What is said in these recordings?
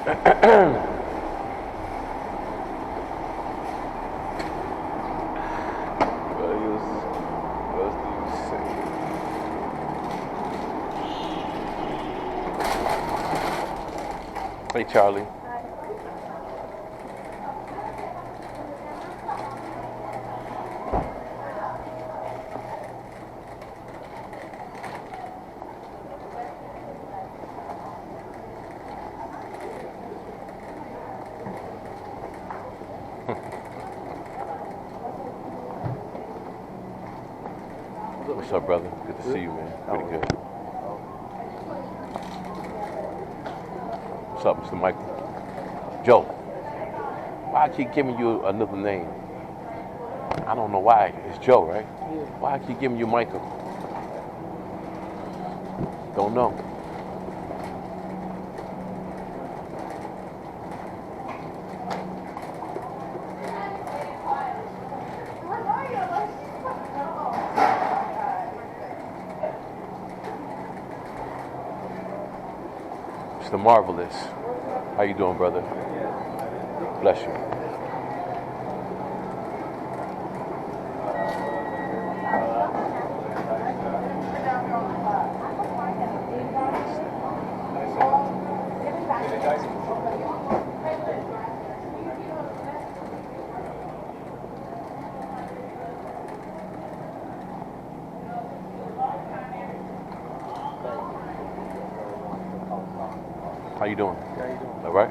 Hey, Charlie. What's up, brother? Good to see you, man. Pretty good. What's up, Mr. Michael? Joe. Why I keep giving you another name? I don't know why. It's Joe, right? Yeah. Why I keep giving you Michael? Don't know. Mr. Marvelous. How you doing, brother? Bless you. How you doing? How you doing? All right?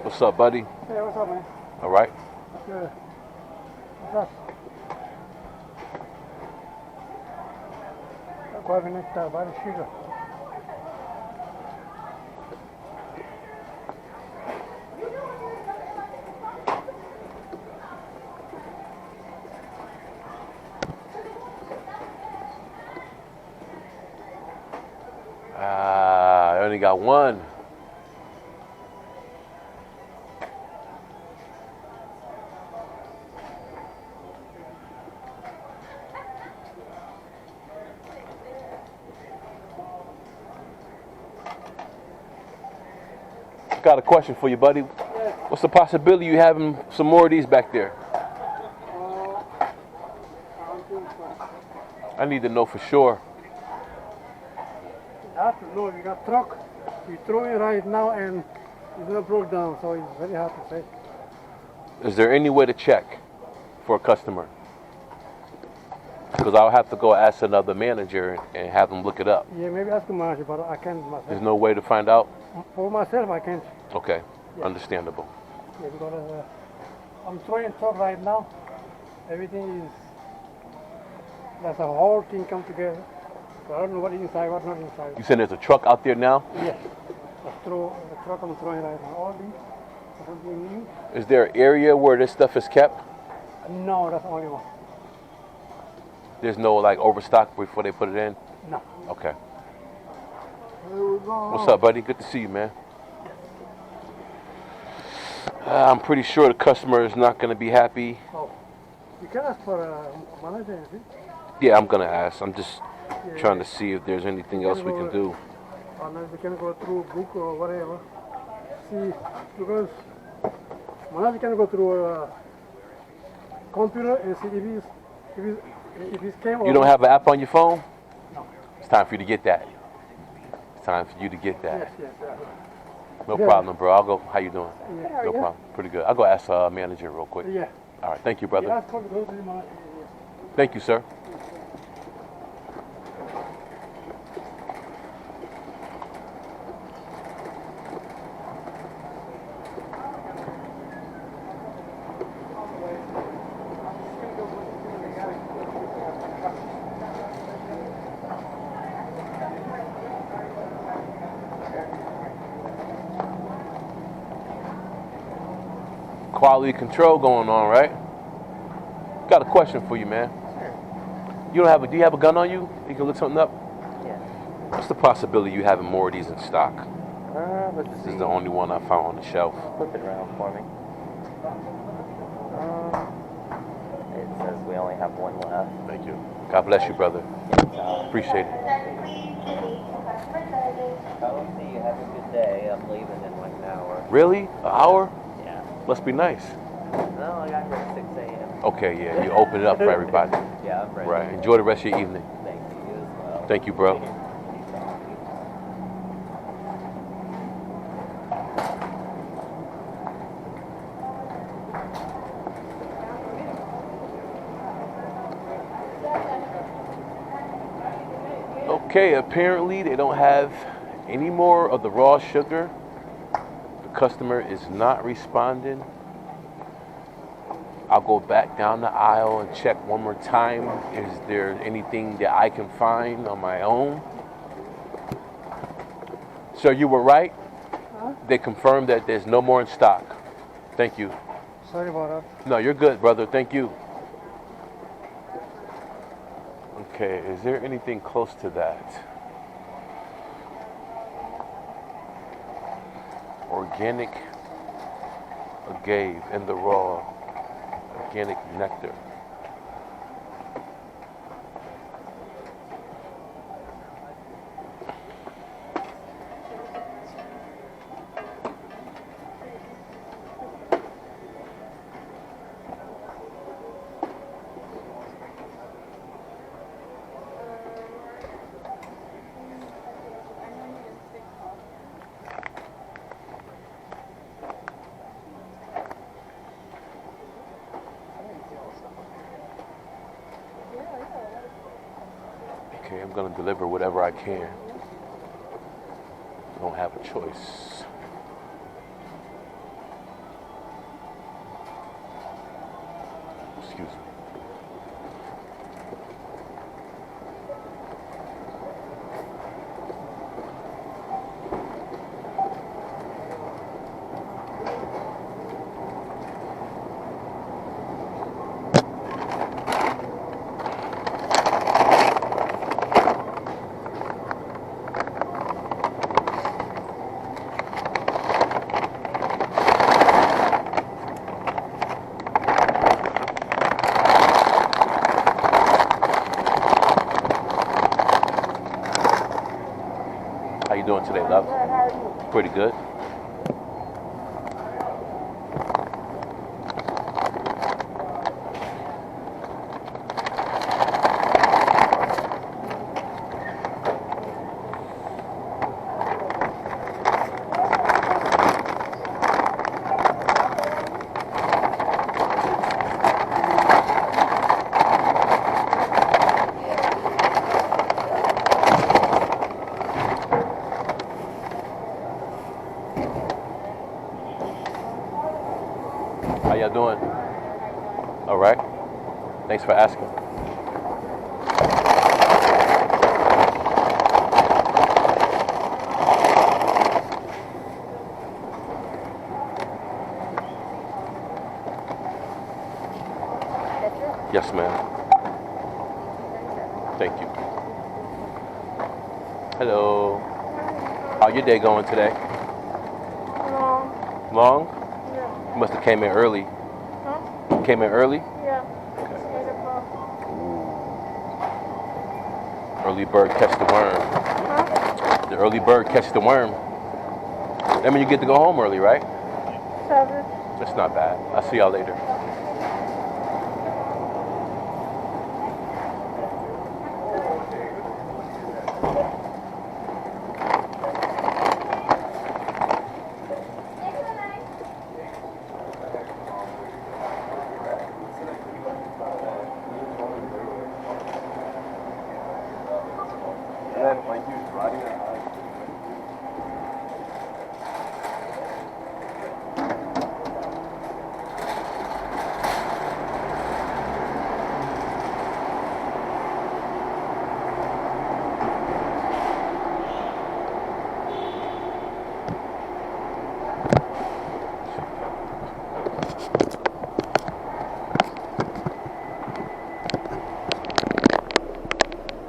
What's up, buddy? Hey, what's up, man? All right? Good. What's up? ¿Cuál viene esta? ¿Vale, chico? I only got one. Got a question for you, buddy. What's the possibility you having some more of these back there? I don't think so. I need to know for sure. You have to know, you got truck, you throw it right now and it's not broke down, so it's very hard to say. Is there any way to check for a customer? Because I'll have to go ask another manager and have them look it up. Yeah, maybe ask the manager, but I can't myself. There's no way to find out? For myself, I can't. Okay, Yeah. understandable. Yeah, because I'm throwing truck right now. Everything is, that's a whole thing come together. So I don't know what is inside, what not inside. You said there's a truck out there now? Yes. The truck I'm throwing right now. All these, something new. Is there an area where this stuff is kept? No, that's the only one. There's no like overstock before they put it in? No. Okay. Here we go. What's up, buddy? Good to see you, man. I'm pretty sure the customer is not going to be happy. Oh, you can ask for a manager, you see? Yeah, I'm going to ask. I'm just Yeah, trying to see if there's anything else we can do. Unless we can go through book or whatever. See, because manager can go through a computer and see if it's came. You don't have an app on your phone? No. It's time for you to get that. It's time for you to get that. Yes. No Yeah. problem, bro. I'll go. How you doing? Yeah. No problem. Pretty good. I'll go ask manager real quick. Yeah. All right. Thank you, Yeah, brother. ask for go to the manager. Thank you, sir. Quality control going on, right? Got a question for you, man. You don't have a? Do you have a gun on you? You can look something up. Yeah. What's the possibility you having more of these in stock? Let's This see. is the only one I found on the shelf. Flip it around for me. It says we only have one left. Thank you. God bless you, brother. Appreciate it. Oh, see you. Have a good day. I'm leaving in like an hour. Really? An hour? Yeah. Must be nice. No, I got here at 6 a.m. Okay, yeah. You open it up for everybody. Yeah, I'm ready. Right. Enjoy the rest of your evening. Thank you as well. Thank you, bro. Okay, apparently they don't have any more of the raw sugar. The customer is not responding. I'll go back down the aisle and check one more time. Is there anything that I can find on my own? Sir, you were right. Huh? They confirmed that there's no more in stock. Thank you. Sorry about that. No, you're good, brother. Thank you. Okay, is there anything close to that? Organic agave in the raw. Organic nectar. Okay, I'm gonna deliver whatever I can. I don't have a choice. Excuse me. How you doing today, love? Good, how are you? Pretty good. Thanks for asking. Yes, ma'am. Thank you. Hello. How your day going today? Long. Long? Yeah. You must have came in early. Huh? Came in early? Yeah. 8 o'clock. Early bird catch the worm. Huh? The early bird catch the worm. That means you get to go home early, right? 7. That's not bad. I'll see y'all later. Like you, right?